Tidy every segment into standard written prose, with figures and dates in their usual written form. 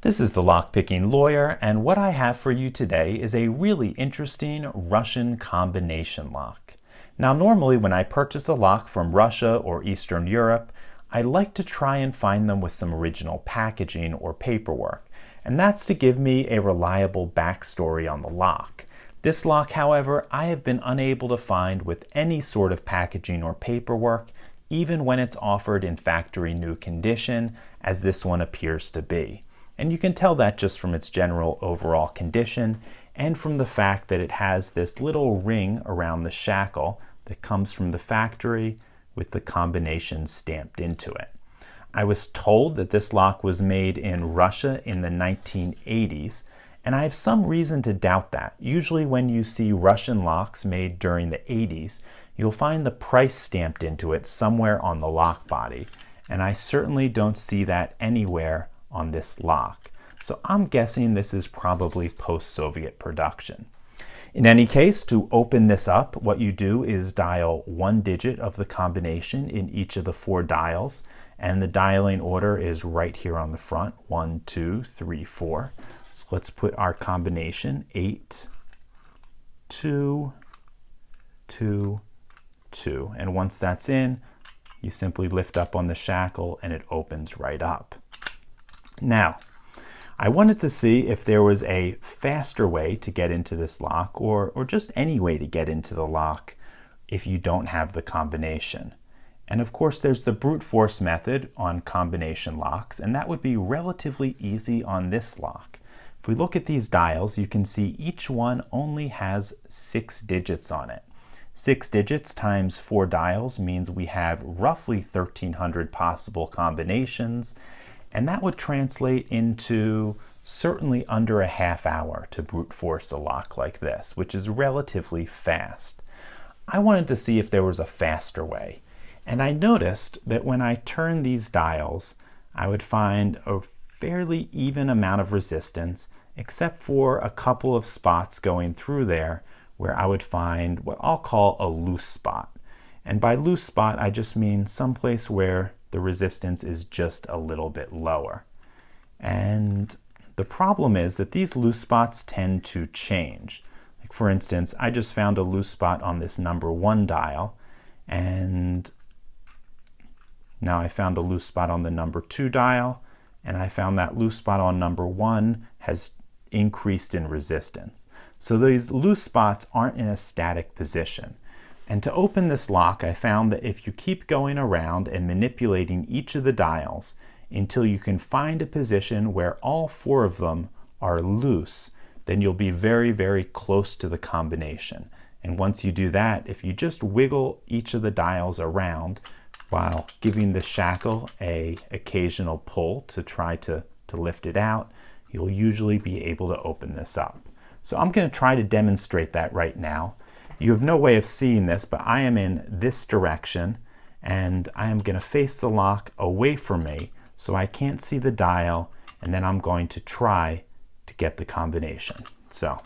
This is the Lockpicking Lawyer, and what I have for you today is a really interesting Russian combination lock. Now, normally when I purchase a lock from Russia or Eastern Europe, I like to try and find them with some original packaging or paperwork, and that's to give me a reliable backstory on the lock. This lock, however, I have been unable to find with any sort of packaging or paperwork, even when it's offered in factory new condition, as this one appears to be. And you can tell that just from its general overall condition and from the fact that it has this little ring around the shackle that comes from the factory with the combination stamped into it. I was told that this lock was made in Russia in the 1980s, and I have some reason to doubt that. Usually when you see Russian locks made during the 80s, you'll find the price stamped into it somewhere on the lock body, and I certainly don't see that anywhere on this lock. So I'm guessing this is probably post-Soviet production. In any case, to open this up, what you do is dial one digit of the combination in each of the four dials, and the dialing order is right here on the front, 1, 2, 3, 4. So let's put our combination 8, 2, 2, 2. And once that's in, you simply lift up on the shackle and it opens right up. Now, I wanted to see if there was a faster way to get into this lock or just any way to get into the lock if you don't have the combination. And of course, there's the brute force method on combination locks, and that would be relatively easy on this lock. If we look at these dials, you can see each one only has 6 digits on it. 6 digits times 4 dials means we have roughly 1,300 possible combinations, and that would translate into certainly under a half hour to brute force a lock like this, which is relatively fast. I wanted to see if there was a faster way, and I noticed that when I turn these dials, I would find a fairly even amount of resistance, except for a couple of spots going through there where I would find what I'll call a loose spot. And by loose spot, I just mean someplace where the resistance is just a little bit lower. And the problem is that these loose spots tend to change. Like for instance, I just found a loose spot on this number 1 dial, and now I found a loose spot on the number 2 dial, and I found that loose spot on number 1 has increased in resistance. So these loose spots aren't in a static position. And to open this lock, I found that if you keep going around and manipulating each of the dials until you can find a position where all 4 of them are loose, then you'll be very, very close to the combination. And once you do that, if you just wiggle each of the dials around while giving the shackle an occasional pull to try to lift it out, you'll usually be able to open this up. So I'm going to try to demonstrate that right now. You have no way of seeing this, but I am in this direction, and I am going to face the lock away from me so I can't see the dial, and then I'm going to try to get the combination. So,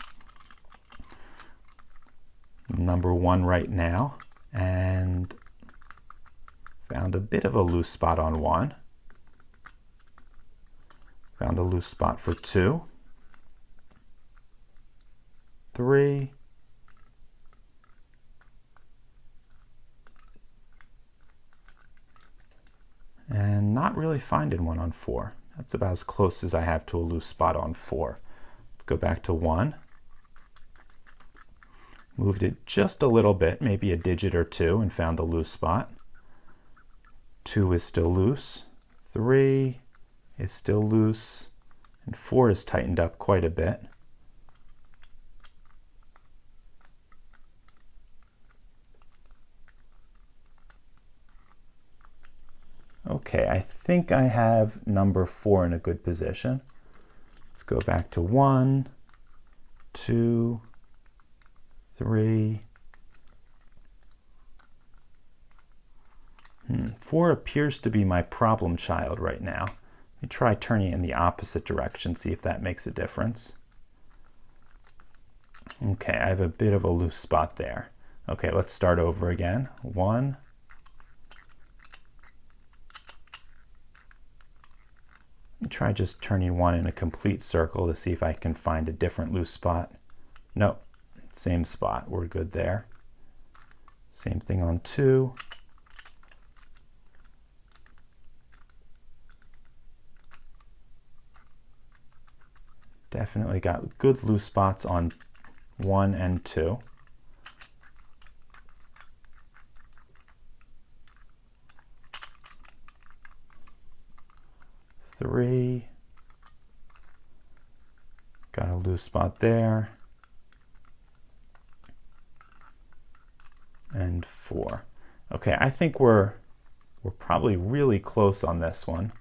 number 1 right now, and found a bit of a loose spot on 1. Found a loose spot for 2, 3, and not really finding one on 4. That's about as close as I have to a loose spot on 4. Let's go back to 1. Moved it just a little bit, maybe a digit or 2, and found a loose spot. 2 is still loose. 3 is still loose. And 4 is tightened up quite a bit. Okay, I think I have number 4 in a good position. Let's go back to 1, 2, 3. 4 appears to be my problem child right now. Let me try turning it in the opposite direction, see if that makes a difference. Okay, I have a bit of a loose spot there. Okay, let's start over again. 1, Try just turning one in a complete circle to see if I can find a different loose spot. Nope, same spot, we're good there. Same thing on 2. Definitely got good loose spots on 1 and 2. Three. Got a loose spot there. And 4. Okay, I think we're probably really close on this one.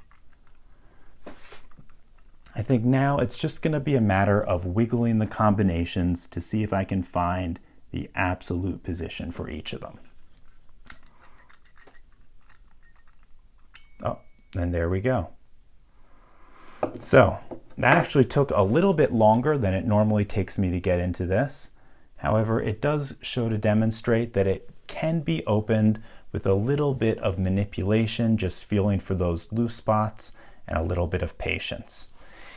I think now it's just going to be a matter of wiggling the combinations to see if I can find the absolute position for each of them. Oh, and there we go. So that actually took a little bit longer than it normally takes me to get into this. However, it does show to demonstrate that it can be opened with a little bit of manipulation, just feeling for those loose spots and a little bit of patience.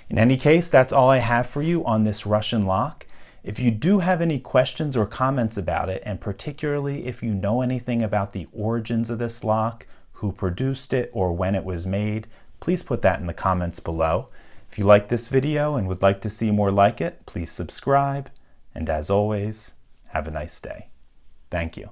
In any case, that's all I have for you on this Russian lock. If you do have any questions or comments about it, and particularly if you know anything about the origins of this lock, who produced it, or when it was made, please put that in the comments below. If you like this video and would like to see more like it, please subscribe. And as always, have a nice day. Thank you.